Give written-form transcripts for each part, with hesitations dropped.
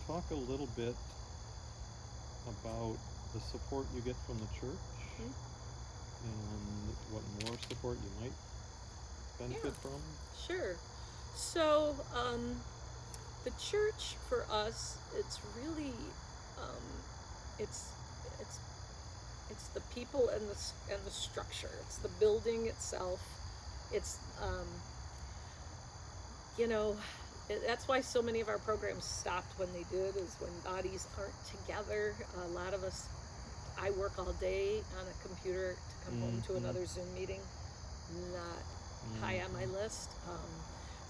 talk a little bit about the support you get from the church Mhm. and what more support you might Yeah, benefit from? sure. So, the church for us, it's really, um, it's it's it's the people and the structure. It's the building itself. It's you know, that's why so many of our programs stopped when they did. Is when bodies aren't together. A lot of us, I work all day on a computer to come home to Mm-hmm. another Zoom meeting. Not high on my Mm-hmm. list.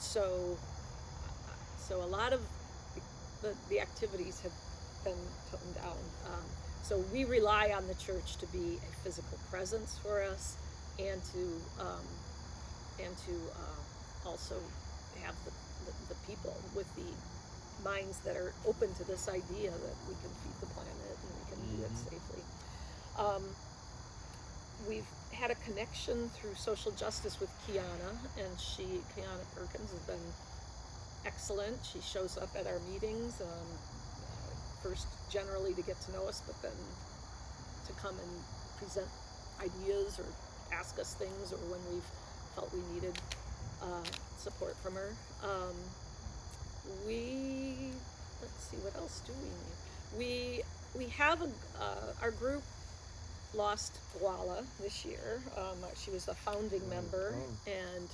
So so a lot of the activities have been toned down. So we rely on the church to be a physical presence for us, and to also have the people with the minds that are open to this idea that we can feed the planet and we can do it Mm-hmm. safely. Um, we've had a connection through social justice with Kiana, and Kiana Perkins, has been excellent. She shows up at our meetings, first generally to get to know us, but then to come and present ideas or ask us things, or when we've felt we needed support from her. We Let's see, what else do we need? We have our group lost Walla this year. She was a founding Right. member, Oh. and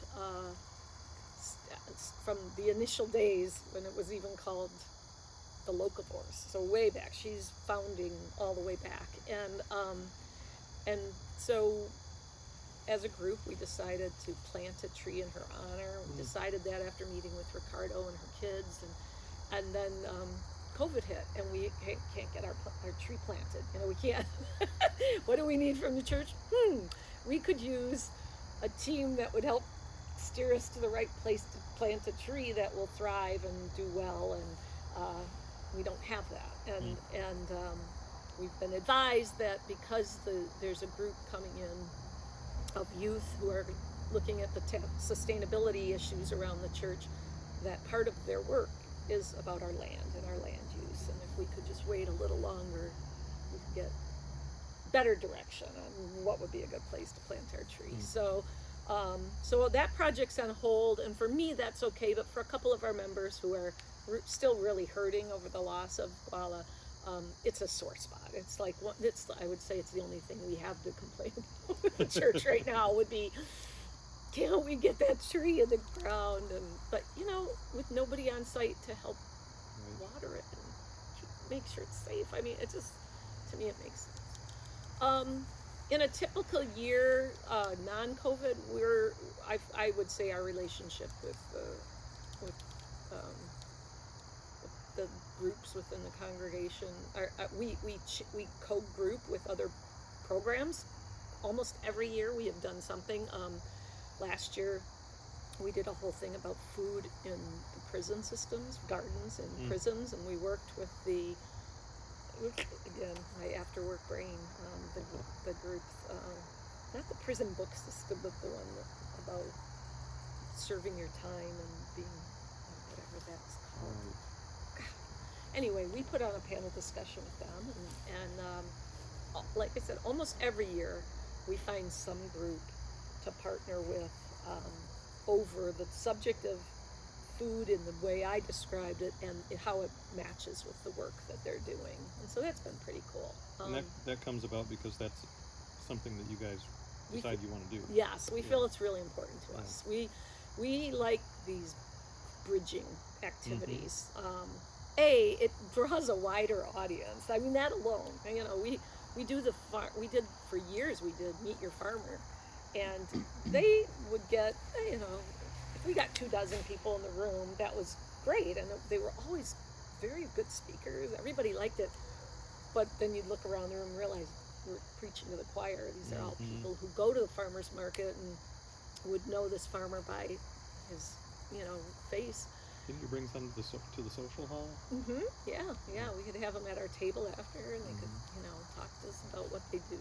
from the initial days when it was even called the locavores, so way back. She's founding all the way back, and so as a group, we decided to plant a tree in her honor. We decided that after meeting with Ricardo and her kids, and then COVID hit, and we can't get our tree planted. We can't. What do we need from the church? We could use a team that would help steer us to the right place to plant a tree that will thrive and do well, and we don't have that. Mm. And we've been advised that because there's a group coming in of youth who are looking at the sustainability issues around the church, that part of their work is about our land and our land use. And if we could just wait a little longer, we could get better direction on what would be a good place to plant our tree. So that project's on hold, and for me that's okay. But for a couple of our members who are still really hurting over the loss of Koala, it's a sore spot. It's like I would say it's the only thing we have to complain about with the church right now would be, can't we get that tree in the ground? But with nobody on site to help Right. water it and make sure it's safe. I mean, it just, to me, it makes sense. In a typical year, non-COVID, I would say our relationship with um, the groups within the congregation, we co-group with other programs. Almost every year we have done something. Last year we did a whole thing about food in the prison systems, gardens in prisons, and we worked with again, my after-work brain, the group, not the prison book system, but the one about serving your time and being, whatever that's called. Right. Anyway, we put on a panel discussion with them, and like I said, almost every year we find some group to partner with over the subject of food in the way I described it and how it matches with the work that they're doing. And so that's been pretty cool. And that comes about because that's something that you guys decide you want to do. Yes, we feel it's really important to us. We like these bridging activities. It draws a wider audience. I mean, that alone, we do we did for years. We did Meet Your Farmer, and they would get, if we got 24 people in the room, that was great, and they were always very good speakers. Everybody liked it, but then you'd look around the room and realize we're preaching to the choir. These are all people who go to the farmer's market and would know this farmer by his, face. Didn't you bring some to the social hall? Yeah. We could have them at our table after, and they could, talk to us about what they do.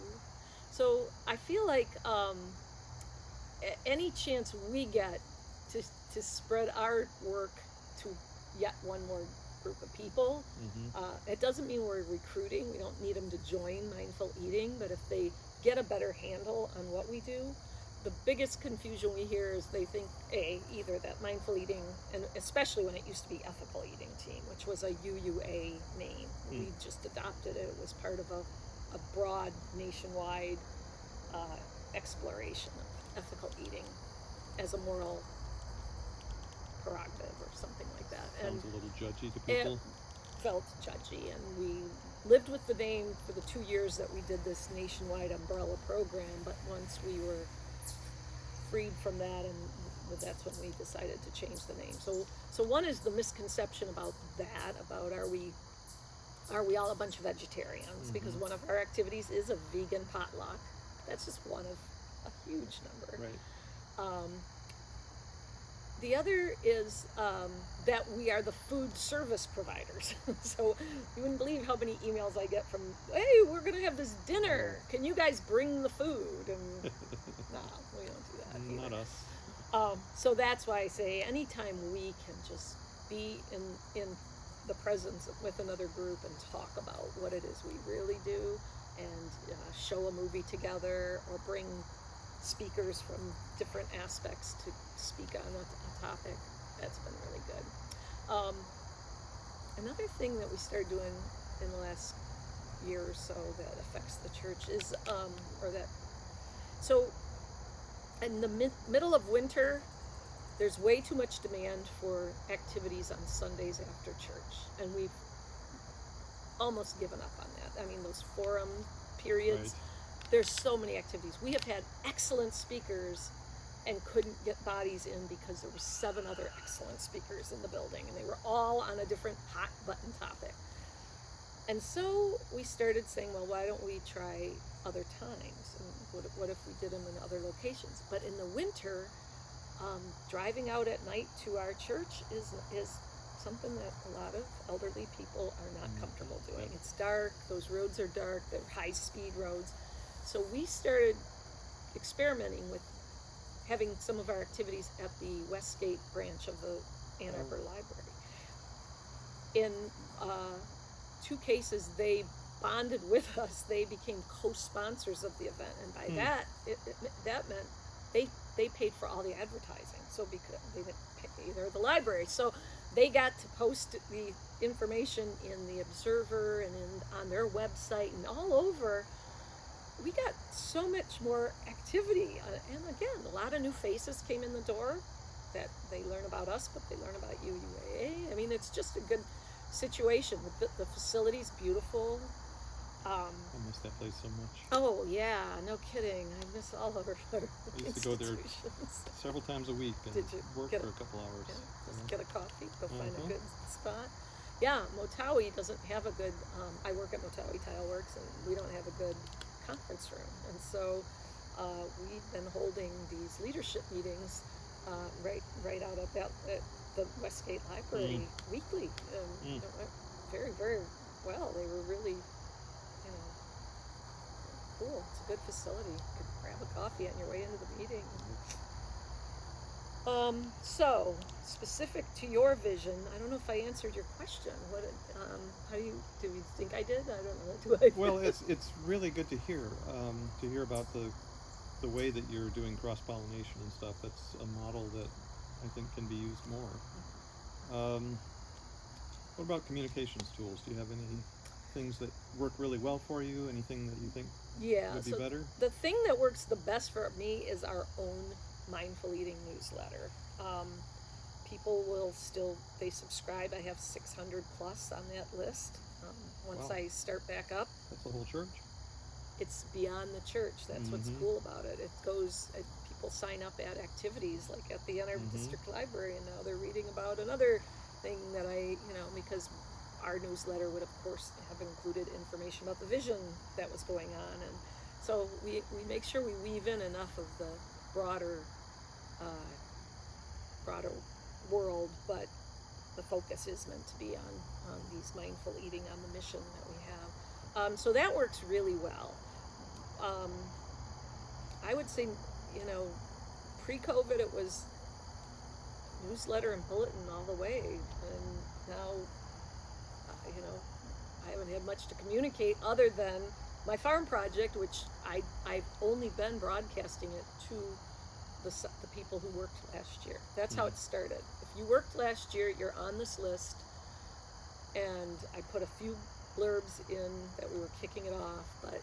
So I feel like any chance we get to spread our work to yet one more group of people, It doesn't mean we're recruiting. We don't need them to join mindful eating, but if they get a better handle on what we do, the biggest confusion we hear is they think either that mindful eating, and especially when it used to be ethical eating team, which was a UUA name. We just adopted it. It was part of a broad nationwide exploration of ethical eating as a moral prerogative or something like that. Sounds a little judgy to people. It felt judgy, and we lived with the name for the 2 years that we did this nationwide umbrella program, but once we were freed from that, and that's when we decided to change the name. So one is the misconception about that, about are we all a bunch of vegetarians, because one of our activities is a vegan potluck. That's just one of a huge number. Right. The other is that we are the food service providers. So you wouldn't believe how many emails I get from, hey, we're going to have this dinner. Can you guys bring the food? And no, we don't do that either. Not us. So that's why I say anytime we can just be in the presence with another group and talk about what it is we really do, and show a movie together, or bring speakers from different aspects to speak on a topic, that's been really good. Another thing that we started doing in the last year or so that affects the church is, so in the middle of winter, there's way too much demand for activities on Sundays after church, and we've almost given up on that. I mean, those forum periods, Right. There's so many activities. We have had excellent speakers and couldn't get bodies in because there were 7 other excellent speakers in the building, and they were all on a different hot button topic. And so we started saying, well, why don't we try other times? And what if we did them in other locations? But in the winter, driving out at night to our church is something that a lot of elderly people are not comfortable doing. Yeah. It's dark, those roads are dark, they're high-speed roads. So we started experimenting with having some of our activities at the Westgate branch of the Ann Arbor Library. In 2 cases, they bonded with us. They became co-sponsors of the event, and by that meant they paid for all the advertising. So because they didn't pay either the library, so they got to post the information in the Observer and on their website and all over. We got so much more activity, and again, a lot of new faces came in the door that they learn about us, but they learn about UUAA. I mean, it's just a good situation. The facility's beautiful. I miss that place so much. Oh yeah, no kidding. I miss all of our I used to go there several times a week and Did you work for a couple hours. Yeah, just get a coffee, go find a good spot. Yeah, Motawi doesn't have a good, I work at Motawi Tile Works, and we don't have a good conference room. And so we've been holding these leadership meetings right out at the Westgate Library weekly. You know, very, very well. They were really, cool. It's a good facility. You could grab a coffee on your way into the meeting. So specific to your vision, I don't know if I answered your question. How do you think I did? I don't know. Well, it's really good to hear about the way that you're doing cross-pollination and stuff. That's a model that I think can be used more. What about communications tools? Do you have any things that work really well for you? Anything that you think would be better? The thing that works the best for me is our own mindful eating newsletter. People will they subscribe. I have 600 plus on that list. Once I start back up, that's the whole church. It's beyond the church. That's what's cool about it. It goes. People sign up at activities like at the Ann Arbor District Library, and now they're reading about another thing that because our newsletter would, of course, have included information about the vision that was going on. And so we make sure we weave in enough of the broader world, but the focus is meant to be on these mindful eating, on the mission that we have. So that works really well. I would say, pre-COVID it was newsletter and bulletin all the way, and now had much to communicate other than my farm project, which I've only been broadcasting it to the people who worked last year. That's how it started. If you worked last year, you're on this list. And I put a few blurbs in that we were kicking it off, but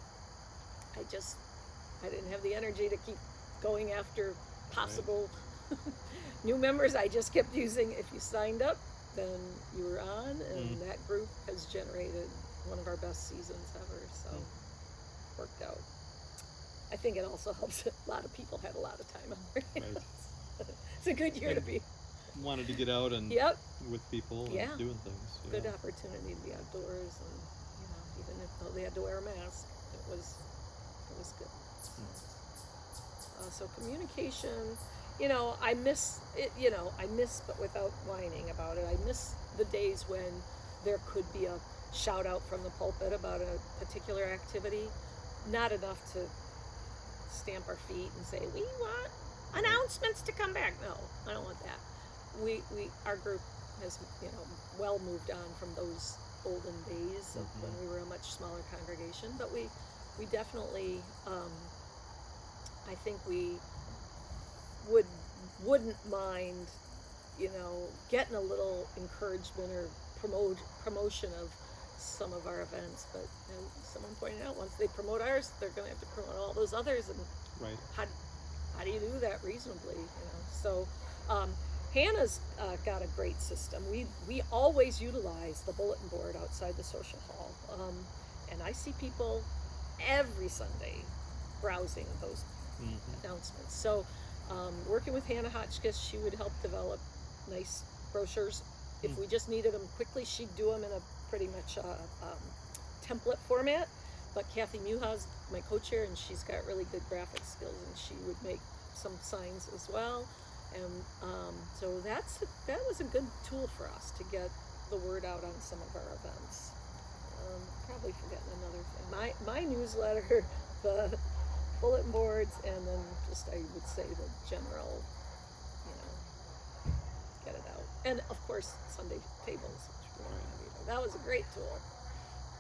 I didn't have the energy to keep going after possible new members. I just kept using, if you signed up, then you were on, and that group has generated one of our best seasons ever, so worked out. I think it also helps that a lot of people had a lot of time on their hands. It's a good year to be. Wanted to get out and with people and doing things. Good opportunity to be outdoors, and even though they had to wear a mask, it was good. So communication, I miss it. I miss, but without whining about it. I miss the days when there could be a shout out from the pulpit about a particular activity. Not enough to stamp our feet and say we want announcements to come back. No, I don't want that. Our group has well moved on from those olden days of when we were a much smaller congregation, but we definitely I think we wouldn't mind getting a little encouragement or promotion of some of our events, but someone pointed out once they promote ours, they're going to have to promote all those others, and how do you do that reasonably? So Hannah's got a great system. We always utilize the bulletin board outside the social hall, and I see people every Sunday browsing those announcements. So working with Hannah Hotchkiss, she would help develop nice brochures. If we just needed them quickly, she'd do them in a pretty much template format. But Kathy Muha's my co-chair, and she's got really good graphic skills, and she would make some signs as well. And so that was a good tool for us to get the word out on some of our events. Probably forgetting another thing. My newsletter, the bulletin boards, and then just I would say the general, get it out. And of course Sunday tables, which we don't have either. That was a great tool.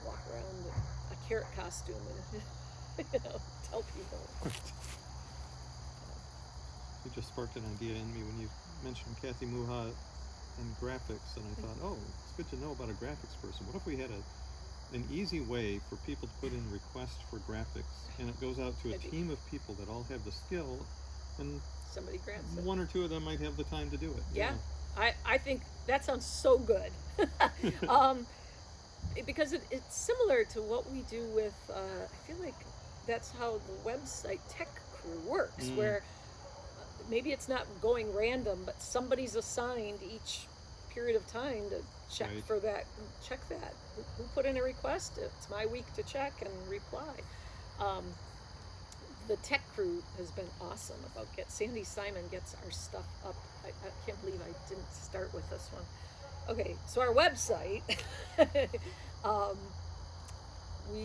Walk around in a carrot costume and tell people. You just sparked an idea in me when you mentioned Kathy Muha and graphics, and I thought, it's good to know about a graphics person. What if we had an easy way for people to put in requests for graphics, and it goes out to a team of people that all have the skill, and somebody grabs it. One or two of them might have the time to do it. Yeah. I think that sounds so good. Because it's similar to what we do with, I feel like that's how the website Tech Crew works, where maybe it's not going random, but somebody's assigned each period of time to check for that, check that. Who put in a request? It's my week to check and reply. The Tech Crew has been awesome about Sandy Simon gets our stuff up. I can't believe I didn't start with this one. Okay, so our website, we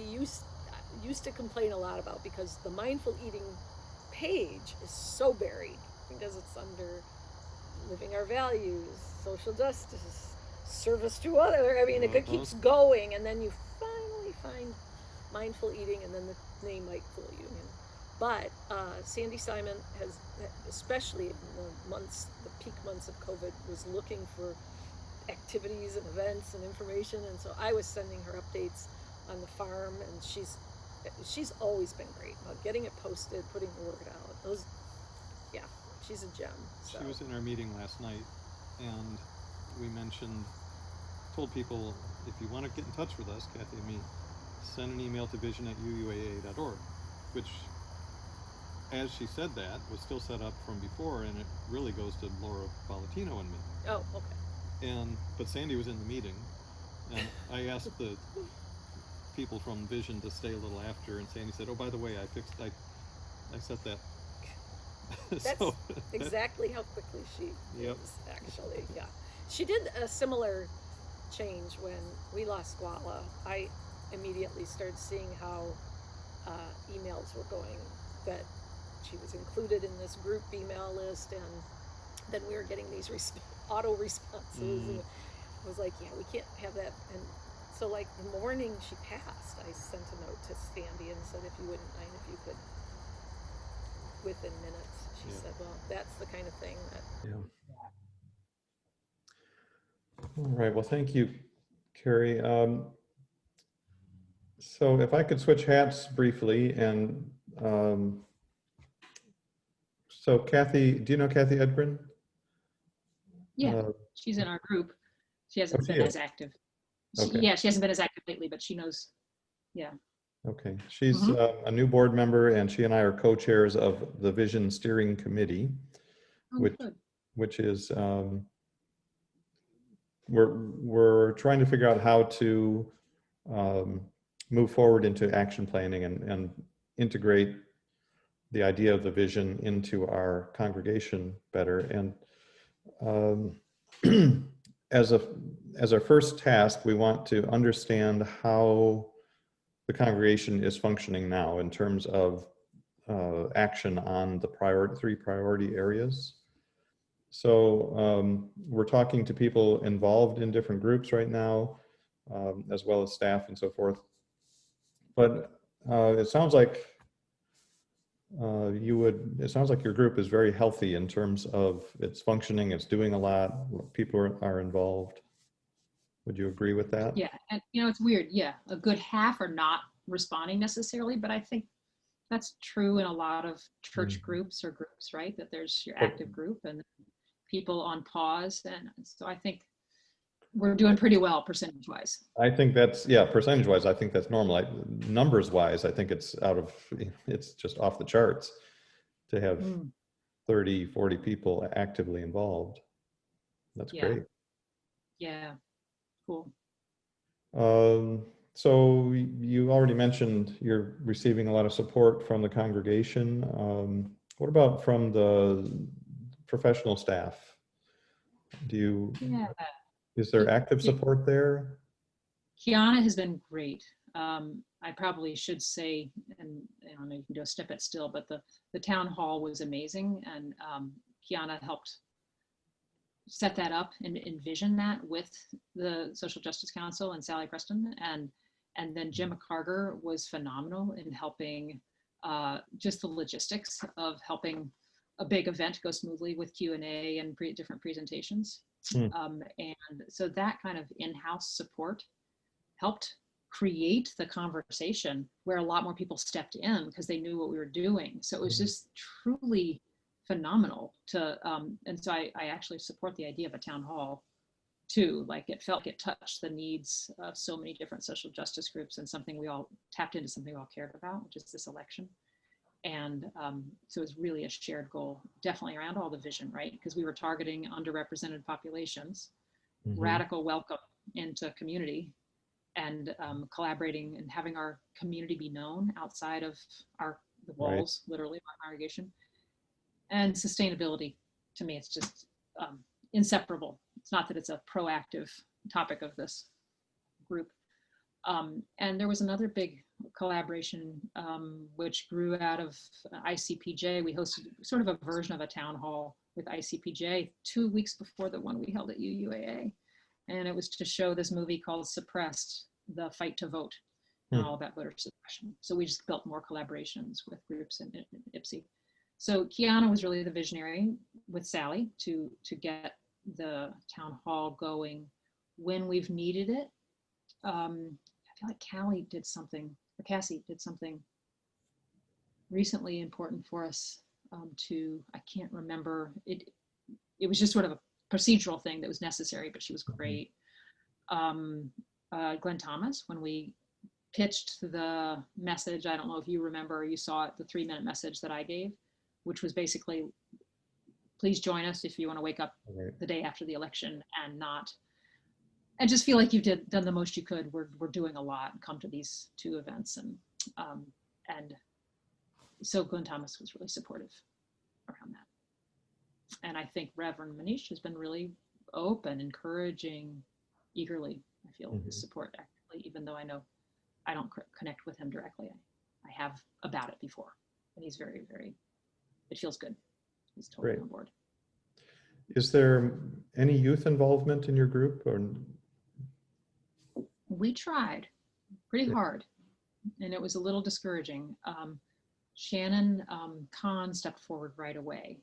used to complain a lot about, because the mindful eating page is so buried, because it's under living our values, social justice, service to other. I mean, it keeps going, and then you finally find mindful eating, and then the name might fool you. But Sandy Simon has, especially in the peak months of COVID, was looking for activities and events and information, and so I was sending her updates on the farm, and she's always been great about getting it posted, putting the word out. She's a gem. So. She was in our meeting last night, and we told people, if you want to get in touch with us, Kathy and me, send an email to vision@uuaa.org, which, as she said that, was still set up from before, and it really goes to Laura Valentino and me. Oh, okay. But Sandy was in the meeting, and I asked the people from Vision to stay a little after, and Sandy said, "Oh, by the way, I set that." That's exactly how quickly she is, actually. Yeah, she did a similar change when we lost Squala. I immediately started seeing how emails were going, that she was included in this group email list, and then we were getting these auto responses, and it was like, we can't have that. And So like the morning she passed, I sent a note to Sandy and said, if you wouldn't mind, if you could, within minutes. She Yeah. said, well, that's the kind of thing that. Yeah. All right. Well, thank you, Carrie. So if I could switch hats briefly, and so Kathy, do you know Kathy Edgren? Yeah, Uh, she's in our group. She oh, hasn't she been is. as active. Okay. Yeah, she hasn't been as active lately, but she knows. Yeah. Okay. She's Mhm. a new board member, and she and I are co-chairs of the Vision Steering Committee, Oh, which good. which is we're trying to figure out how to um, move forward into action planning and integrate the idea of the vision into our congregation better. And as a as our first task, we want to understand how the congregation is functioning now in terms of action on the three priority areas. So we're talking to people involved in different groups right now, as well as staff and so forth. But it sounds like it sounds like your group is very healthy in terms of its functioning, it's doing a lot, people are involved. Would you agree with that? Yeah, and it's weird. Yeah, a good half are not responding necessarily, but I think that's true in a lot of church groups or groups, right? That there's your active group and people on pause, and so I think we're doing pretty well percentage-wise. I think that's, yeah, percentage-wise, I think that's normal. Numbers-wise, I think it's just off the charts to have 30, 40 people actively involved. That's Yeah. great. Yeah, cool. So you already mentioned you're receiving a lot of support from the congregation. What about from the professional staff? Yeah. Is there active support there? Kiana has been great. I probably should say, and I don't know, you can do a snippet still, but the town hall was amazing, and Kiana helped set that up and envision that with the Social Justice Council and Sally Preston, and then Jim McCarter was phenomenal in helping just the logistics of helping a big event go smoothly with Q&A and different presentations. And so that kind of in-house support helped create the conversation where a lot more people stepped in because they knew what we were doing. So it was just truly phenomenal to, and so I actually support the idea of a town hall too. Like it felt like it touched the needs of so many different social justice groups, and something we all tapped into, something we all cared about, which is this election. And so it's really a shared goal, definitely around all the vision, right? Because we were targeting underrepresented populations, radical welcome into community, and collaborating and having our community be known outside of the walls, literally, of our congregation. And sustainability, to me, it's just inseparable. It's not that it's a proactive topic of this group. And there was another big collaboration which grew out of ICPJ. We hosted sort of a version of a town hall with ICPJ 2 weeks before the one we held at UUAA. And it was to show this movie called Suppressed, the Fight to Vote, all about voter suppression. So we just built more collaborations with groups in IPSI. So Kiana was really the visionary with Sally to get the town hall going when we've needed it. I feel like Callie did something, or Cassie did something recently important for us I can't remember. It was just sort of a procedural thing that was necessary, but she was great. Glenn Thomas, when we pitched the message, I don't know if you remember or you saw it, the 3-minute message that I gave, which was basically, please join us if you want to wake up the day after the election and just feel like you've done the most you could. We're doing a lot. Come to these 2 events, and so Glenn Thomas was really supportive around that. And I think Reverend Manish has been really open, encouraging, eagerly, I feel, his support actively, even though I know I don't connect with him directly. I have about it before, and he's very, very, it feels good. He's totally on board. Is there any youth involvement in your group? Or We tried pretty hard, and it was a little discouraging. Shannon Kahn stepped forward right away.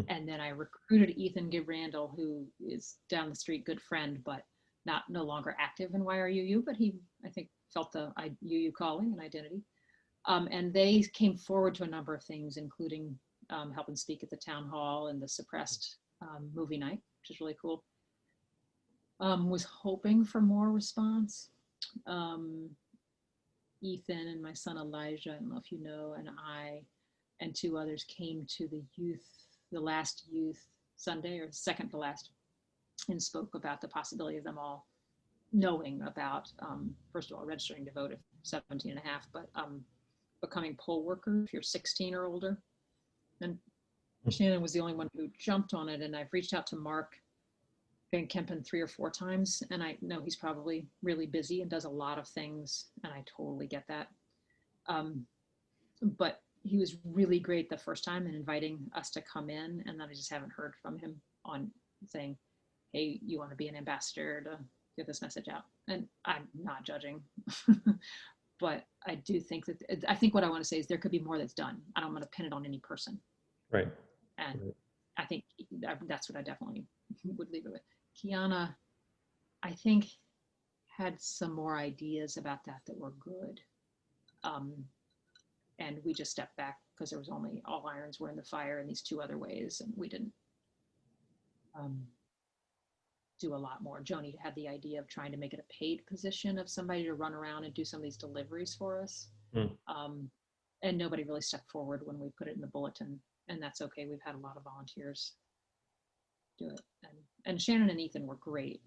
And then I recruited Ethan Gibrandel, who is down the street, good friend, but no longer active in YRUU, but he, I think, felt the UU calling and identity. And they came forward to a number of things, including helping speak at the town hall and the suppressed movie night, which is really cool. Was hoping for more response. Ethan and my son Elijah, I don't know if you know, and I and two others came to the last youth Sunday, or second to last, and spoke about the possibility of them all knowing about, first of all, registering to vote at 17 and a half, but becoming poll workers if you're 16 or older. And Shannon was the only one who jumped on it, and I've reached out to Mark Van Kempen 3 or 4 times, and I know he's probably really busy and does a lot of things, and I totally get that. But he was really great the first time in inviting us to come in, and then I just haven't heard from him on saying, hey, you want to be an ambassador to get this message out? And I'm not judging, but I do think that, I think what I want to say is there could be more that's done. I don't want to pin it on any person. Right. And I think that's what I definitely would leave it with. Kiana, I think, had some more ideas about that were good. And we just stepped back because there was only, all irons were in the fire in these 2 other ways, and we didn't do a lot more. Joni had the idea of trying to make it a paid position of somebody to run around and do some of these deliveries for us. And nobody really stepped forward when we put it in the bulletin, and that's okay. We've had a lot of volunteers do it. And Shannon and Ethan were great,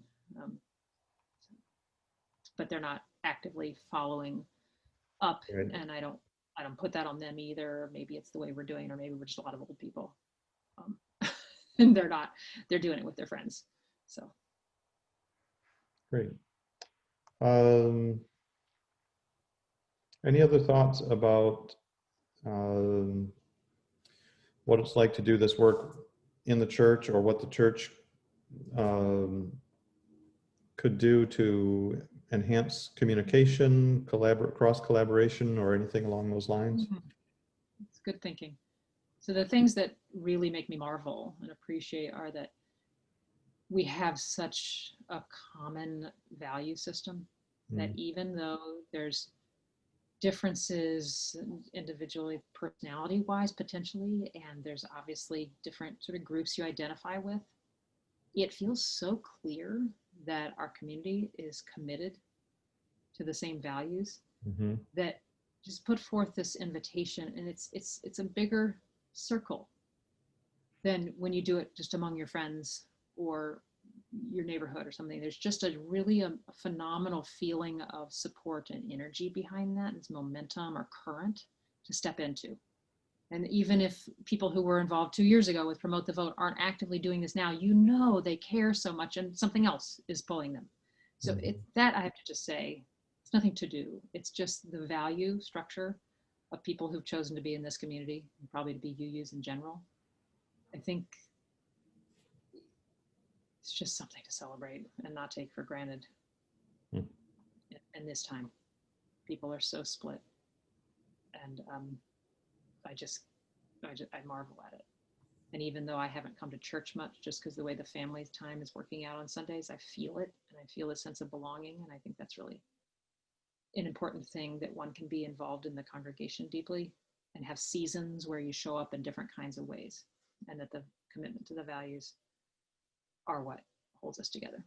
but they're not actively following up, and I don't put that on them either. Maybe it's the way we're doing, or maybe we're just a lot of old people, and they're doing it with their friends. So great. Any other thoughts about what it's like to do this work in the church, or what the church could do to enhance communication, cross collaboration, or anything along those lines? It's good thinking. So the things that really make me marvel and appreciate are that we have such a common value system that even though there's differences individually, personality wise, potentially, and there's obviously different sort of groups you identify with, it feels so clear that our community is committed to the same values, that just put forth this invitation, and it's a bigger circle than when you do it just among your friends or your neighborhood or something. There's just a phenomenal feeling of support and energy behind that, and it's momentum or current to step into. And even if people who were involved 2 years ago with Promote the Vote aren't actively doing this now, you know they care so much, and something else is pulling them. So that I have to just say, it's nothing to do. It's just the value structure of people who've chosen to be in this community, and probably to be UUs in general. I think it's just something to celebrate and not take for granted. And this time, people are so split, and I marvel at it. And even though I haven't come to church much, just because the way the family's time is working out on Sundays, I feel it, and I feel a sense of belonging, and I think that's really an important thing, that one can be involved in the congregation deeply and have seasons where you show up in different kinds of ways, and that the commitment to the values are what holds us together.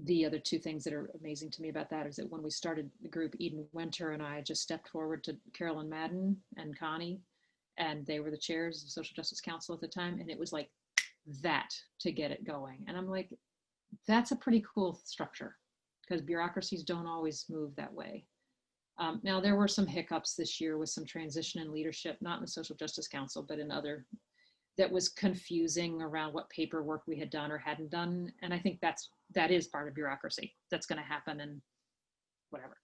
The other 2 things that are amazing to me about that is that when we started the group, Eden Winter and I just stepped forward to Carolyn Madden and Connie, and they were the chairs of Social Justice Council at the time, and it was like that to get it going. And I'm like, that's a pretty cool structure, because bureaucracies don't always move that way. Now, there were some hiccups this year with some transition in leadership, not in the Social Justice Council, but in other, that was confusing around what paperwork we had done or hadn't done. And I think that is part of bureaucracy. That's going to happen, and whatever.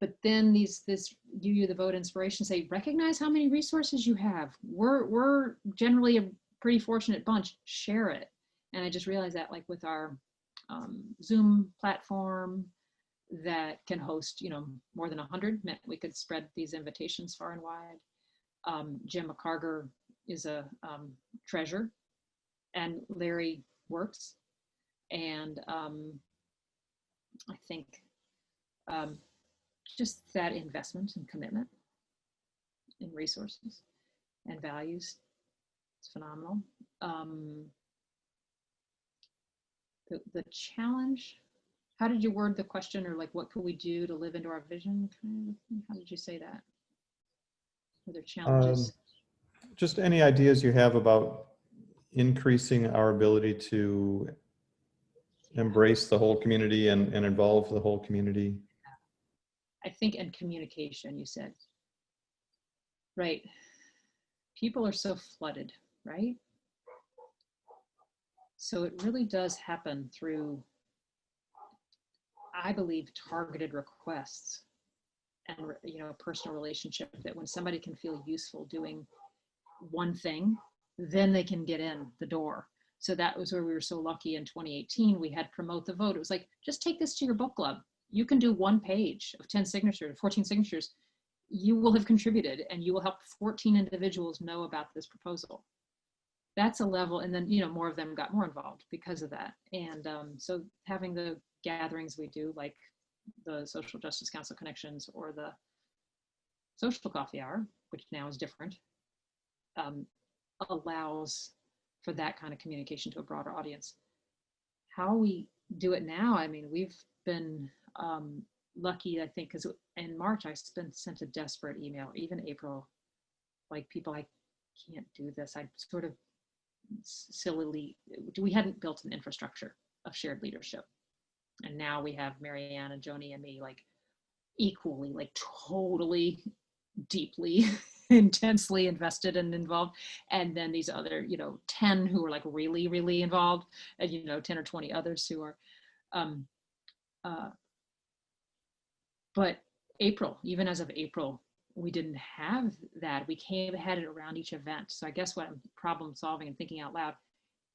But then this UU the Vote inspiration say, recognize how many resources you have. We're generally a pretty fortunate bunch. Share it. And I just realized that, like with our Zoom platform that can host, more than 100. Meant we could spread these invitations far and wide. Jim McCarger is a treasure, and Larry works. And I think just that investment and commitment in resources and values, it's phenomenal. The challenge, how did you word the question, or like what could we do to live into our vision? How did you say that? Are there challenges? Just any ideas you have about increasing our ability to embrace the whole community and involve the whole community? I think, and communication, you said. Right. People are so flooded, right? So it really does happen through, I believe, targeted requests and, personal relationship, that when somebody can feel useful doing one thing, then they can get in the door. So that was where we were so lucky in 2018. We had Promote the Vote. It was like, just take this to your book club. You can do one page of 10 signatures, 14 signatures. You will have contributed, and you will help 14 individuals know about this proposal. That's a level. And then, more of them got more involved because of that. And so having the gatherings we do, like the Social Justice Council Connections or the Social Coffee Hour, which now is different, allows for that kind of communication to a broader audience. How we do it now, I mean, we've been lucky, I think, because in March I sent a desperate email, even April, like, people, I can't do this. I sort of sillily, we hadn't built an infrastructure of shared leadership. And now we have Marianne and Joni and me, like, equally, like, totally, deeply, intensely invested and involved. And then these other, 10 who are like really, really involved, and, 10 or 20 others who are, but April, even as of April, we didn't have that. We had it around each event. So I guess what I'm problem solving and thinking out loud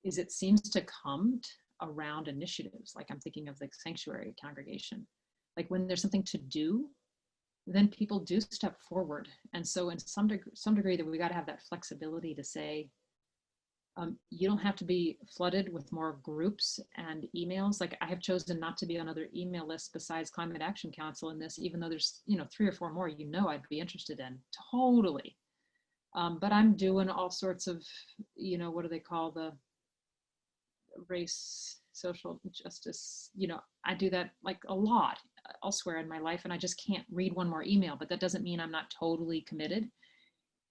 is, it seems to come around initiatives. Like, I'm thinking of the sanctuary congregation. Like, when there's something to do, then people do step forward. And so in some degree that we got to have that flexibility to say, you don't have to be flooded with more groups and emails. Like, I have chosen not to be on other email lists besides Climate Action Council in this, even though there's, 3 or 4 more, I'd be interested in, totally. But I'm doing all sorts of, what do they call the race, social justice, I do that like a lot elsewhere in my life, and I just can't read one more email, but that doesn't mean I'm not totally committed.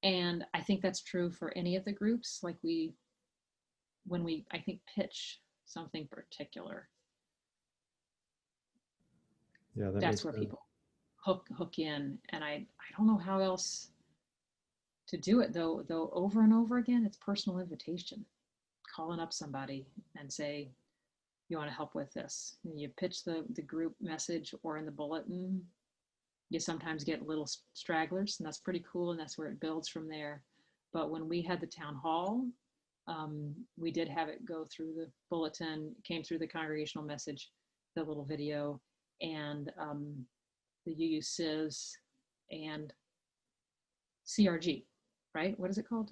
And I think that's true for any of the groups. Like, when we, I think, pitch something particular, Yeah, that's where people hook in. And I don't know how else to do it, though over and over again, it's personal invitation, calling up somebody and say, you want to help with this? And you pitch the group message or in the bulletin. You sometimes get little stragglers, and that's pretty cool, and that's where it builds from there. But when we had the town hall, we did have it go through the bulletin, came through the congregational message, the little video, and the UUCIS and CRG, right? What is it called?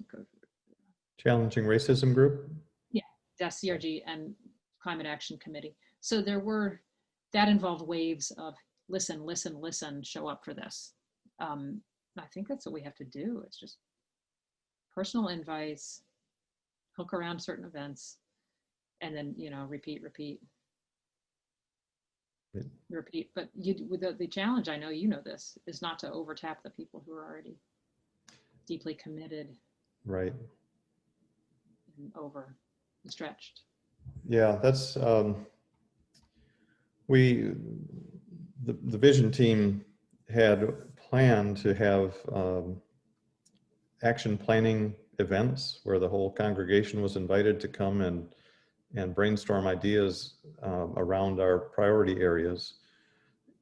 Challenging Racism Group? Yeah, that's CRG and Climate Action Committee. So that involved waves of listen, show up for this. I think that's what we have to do. It's just personal invites, hook around certain events, and then, repeat. But the challenge, I know this, is not to overtap the people who are already deeply committed. Right. And overstretched. Yeah, that's the vision team had planned to have action planning events where the whole congregation was invited to come and brainstorm ideas around our priority areas,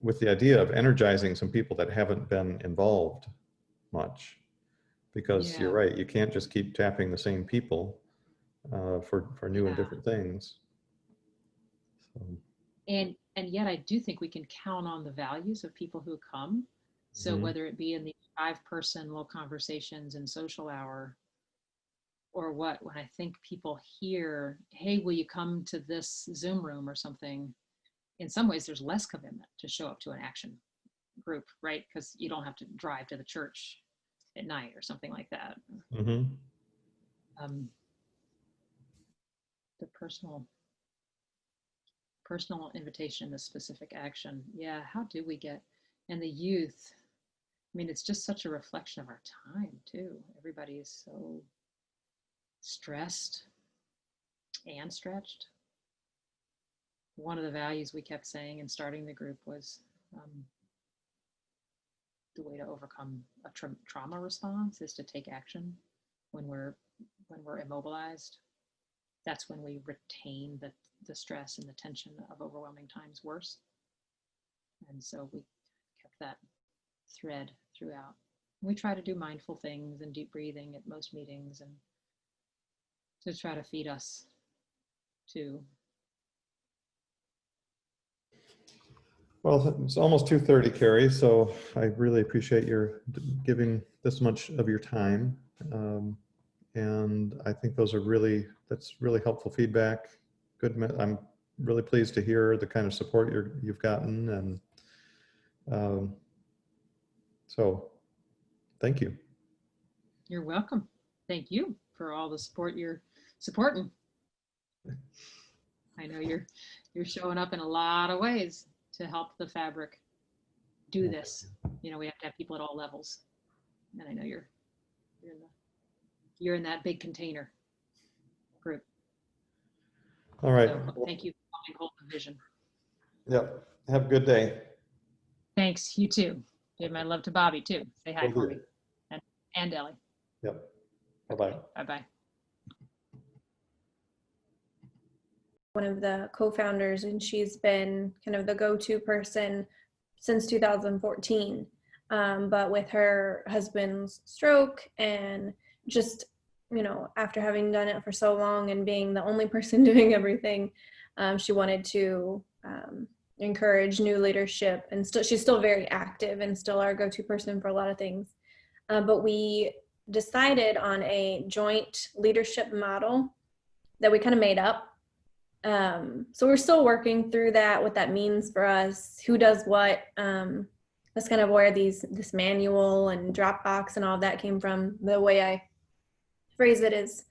with the idea of energizing some people that haven't been involved much. Because you're right, you can't just keep tapping the same people for new and different things. And yet I do think we can count on the values of people who come. So whether it be in the 5-person little conversations and social hour, or what, when I think people hear, hey, will you come to this Zoom room or something? In some ways, there's less commitment to show up to an action group, right? Because you don't have to drive to the church at night or something like that. The personal invitation to specific action. Yeah, how do we get, and the youth, I mean, it's just such a reflection of our time too. Everybody is so stressed and stretched. One of the values we kept saying in starting the group was the way to overcome a trauma response is to take action when we're immobilized. That's when we retain the stress and the tension of overwhelming times worse. And so we kept that thread throughout. We try to do mindful things and deep breathing at most meetings, and to try to feed us too. Well, it's almost 2:30, Carrie, so I really appreciate your giving this much of your time. And I think that's really helpful feedback. Good. I'm really pleased to hear the kind of support you've gotten. And so thank you. You're welcome. Thank you for all the support you're supporting. I know you're showing up in a lot of ways to help the fabric do this. You know, we have to have people at all levels, and I know you're in that big container group. All right. So thank you for helping hold the vision. Yep. Have a good day. Thanks. You too. Give my love to Bobby too. Say hi for me. And Ellie. Yep. Bye-bye. Bye-bye. One of the co-founders, and she's been kind of the go-to person since 2014. But with her husband's stroke and just, you know, after having done it for so long and being the only person doing everything, she wanted to encourage new leadership, and she's still very active and still our go-to person for a lot of things. But we decided on a joint leadership model that we kind of made up. So we're still working through that, what that means for us, who does what. That's kind of where this manual and Dropbox and all of that came from. The way I phrase it is,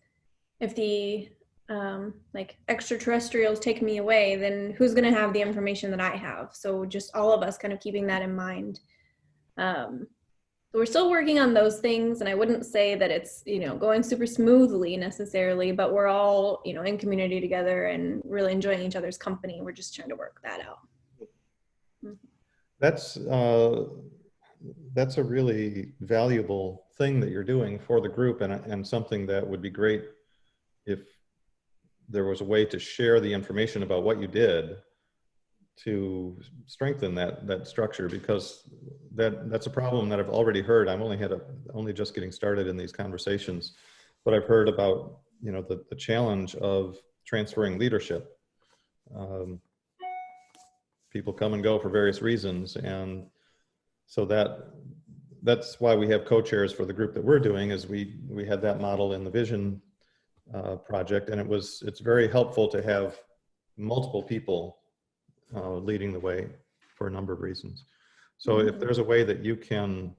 if the like extraterrestrials take me away, then who's going to have the information that I have? So just all of us kind of keeping that in mind. So we're still working on those things, and I wouldn't say that it's, you know, going super smoothly necessarily, but we're all, you know, in community together and really enjoying each other's company. We're just trying to work that out. That's a really valuable thing that you're doing for the group, and something that would be great if there was a way to share the information about what you did to strengthen that structure, because that's a problem that I've already heard. I'm only just getting started in these conversations, but I've heard about, you know, the challenge of transferring leadership. People come and go for various reasons, and so that's why we have co-chairs for the group that we're doing. Is we had that model in the vision project, and it's very helpful to have multiple people leading the way for a number of reasons. So if there's a way that you can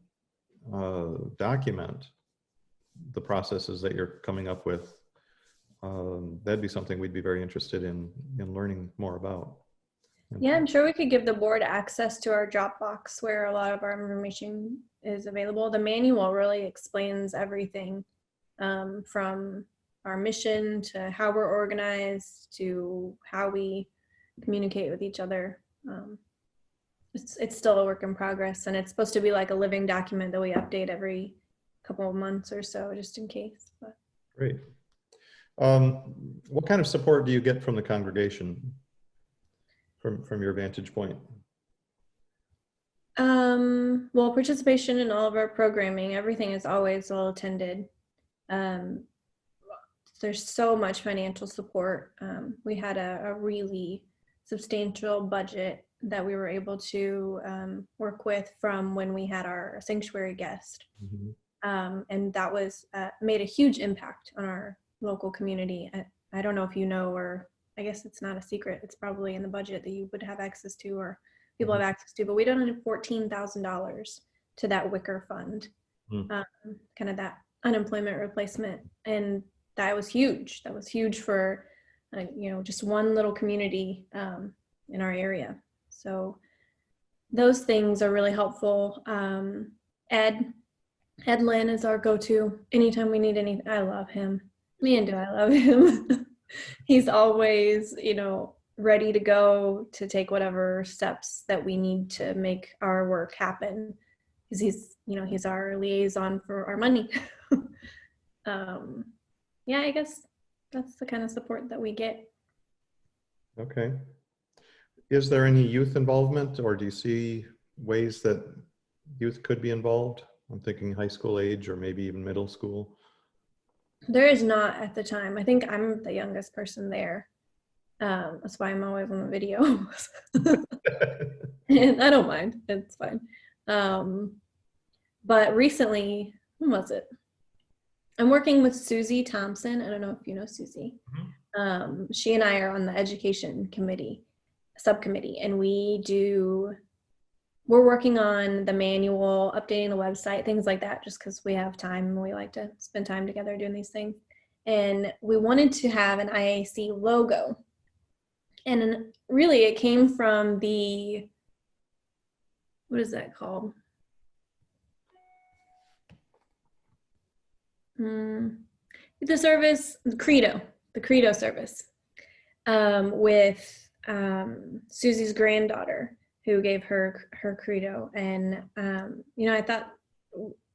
document the processes that you're coming up with, that'd be something we'd be very interested in learning more about. Yeah, I'm sure we could give the board access to our Dropbox where a lot of our information is available. The manual really explains everything, from our mission to how we're organized to how we communicate with each other. It's still a work in progress, and it's supposed to be like a living document that we update every couple of months or so, just in case. But. Great. What kind of support do you get from the congregation, from your vantage point? Well, participation in all of our programming, everything is always well attended. There's so much financial support. We had a really substantial budget that we were able to work with from when we had our sanctuary guest. And that was made a huge impact on our local community. I don't know if you know, or I guess it's not a secret. It's probably in the budget that you would have access to, or people have access to, but we donated $14,000 to that Wicker Fund, kind of that unemployment replacement. And that was huge. That was huge for, just one little community in our area. So those things are really helpful. Ed Lynn is our go-to anytime we need anything. I love him. Man, do I love him. He's always, ready to go to take whatever steps that we need to make our work happen. Because he's our liaison for our money. I guess that's the kind of support that we get. Okay. Is there any youth involvement, or do you see ways that youth could be involved? I'm thinking high school age or maybe even middle school. There is not at the time. I think I'm the youngest person there. That's why I'm always on the videos. And I don't mind. It's fine. But recently, when was it? I'm working with Susie Thompson. I don't know if you know Susie. She and I are on the education subcommittee, and we're working on the manual, updating the website, things like that, just because we have time and we like to spend time together doing these things. And we wanted to have an IAC logo. And really it came from what is that called? The service, the Credo service, with Susie's granddaughter, who gave her credo. And I thought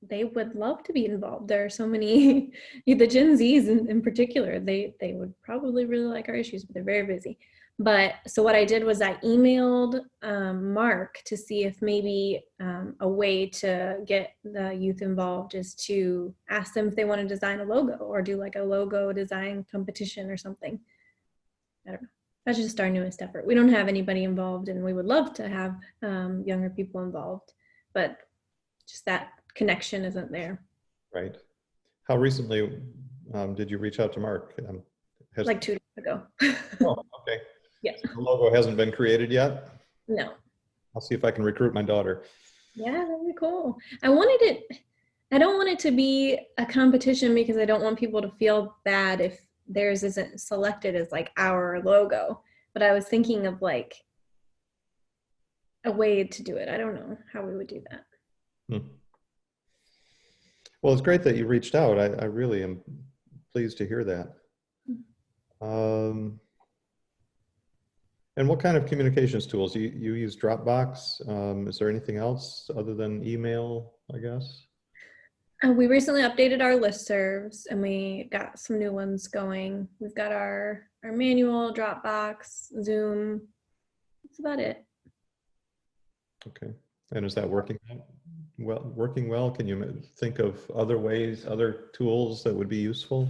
they would love to be involved. There are so many, the Gen Zs in particular, they would probably really like our issues, but they're very busy. But so what I did was I emailed Mark to see if maybe a way to get the youth involved is to ask them if they want to design a logo or do like a logo design competition or something. I don't know. That's just our newest effort. We don't have anybody involved, and we would love to have younger people involved, but just that connection isn't there. Right. How recently did you reach out to Mark? Like 2 days ago. Oh, okay. Yeah. So the logo hasn't been created yet? No. I'll see if I can recruit my daughter. Yeah, that'd be cool. I don't want it to be a competition because I don't want people to feel bad if theirs isn't selected as like our logo, but I was thinking of like a way to do it. I don't know how we would do that. Well, it's great that you reached out. I really am pleased to hear that. And what kind of communications tools? You use Dropbox? Is there anything else other than email, I guess? We recently updated our listservs, and we got some new ones going. We've got our manual, Dropbox, Zoom. That's about it. Okay. And is that working well? Can you think of other ways, other tools that would be useful?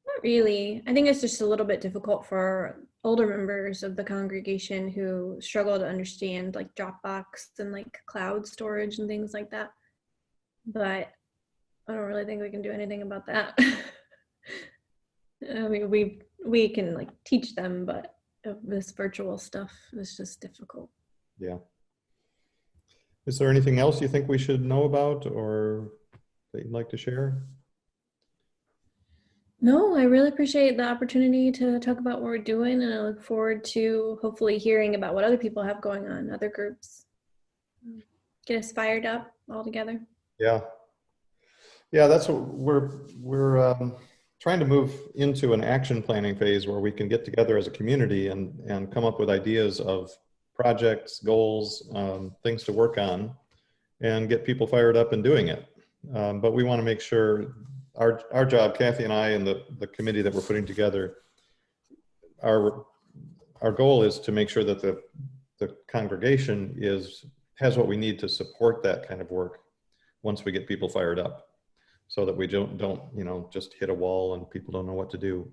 Not really. I think it's just a little bit difficult for older members of the congregation who struggle to understand like Dropbox and like cloud storage and things like that. But I don't really think we can do anything about that. I mean, we can like teach them, but this virtual stuff is just difficult. Yeah. Is there anything else you think we should know about or that you'd like to share? No, I really appreciate the opportunity to talk about what we're doing, and I look forward to hopefully hearing about what other people have going on, other groups. Get us fired up all together. Yeah. That's what we're trying to move into an action planning phase where we can get together as a community and come up with ideas of projects, goals, things to work on, and get people fired up and doing it. But we want to make sure our job, Kathy and I, and the committee that we're putting together, our goal is to make sure that the congregation has what we need to support that kind of work once we get people fired up. so that we don't you know, just hit a wall and people don't know what to do.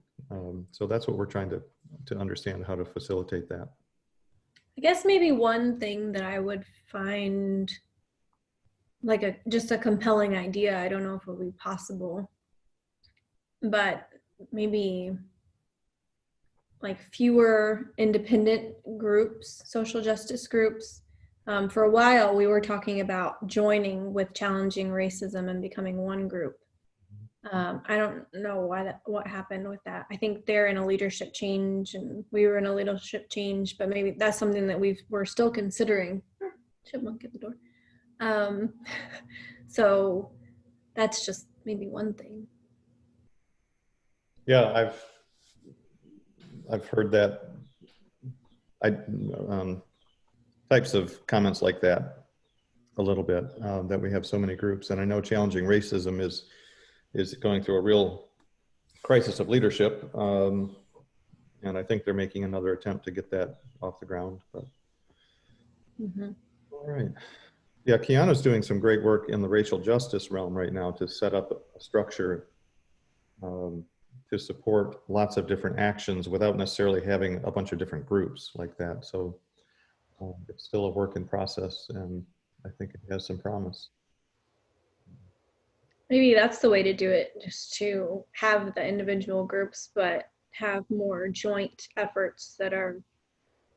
So that's what we're trying to understand, how to facilitate that. I guess maybe one thing that I would find like just a compelling idea, I don't know if it would be possible, but maybe like fewer independent groups, social justice groups. For a while, we were talking about joining with Challenging Racism and becoming one group. I don't know what happened with that. I think they're in a leadership change, and we were in a leadership change, but maybe that's something that we're still considering. Chipmunk at the door. So that's just maybe one thing. Yeah, I've heard that. Types of comments like that a little bit, that we have so many groups. And I know Challenging Racism is going through a real crisis of leadership. And I think they're making another attempt to get that off the ground. But all right. Yeah, Kiana's doing some great work in the racial justice realm right now to set up a structure to support lots of different actions without necessarily having a bunch of different groups like that. So it's still a work in process, and I think it has some promise. Maybe that's the way to do it, just to have the individual groups, but have more joint efforts that are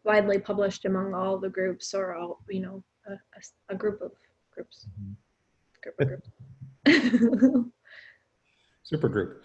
widely published among all the groups, or all, you know, a group of groups. Super group.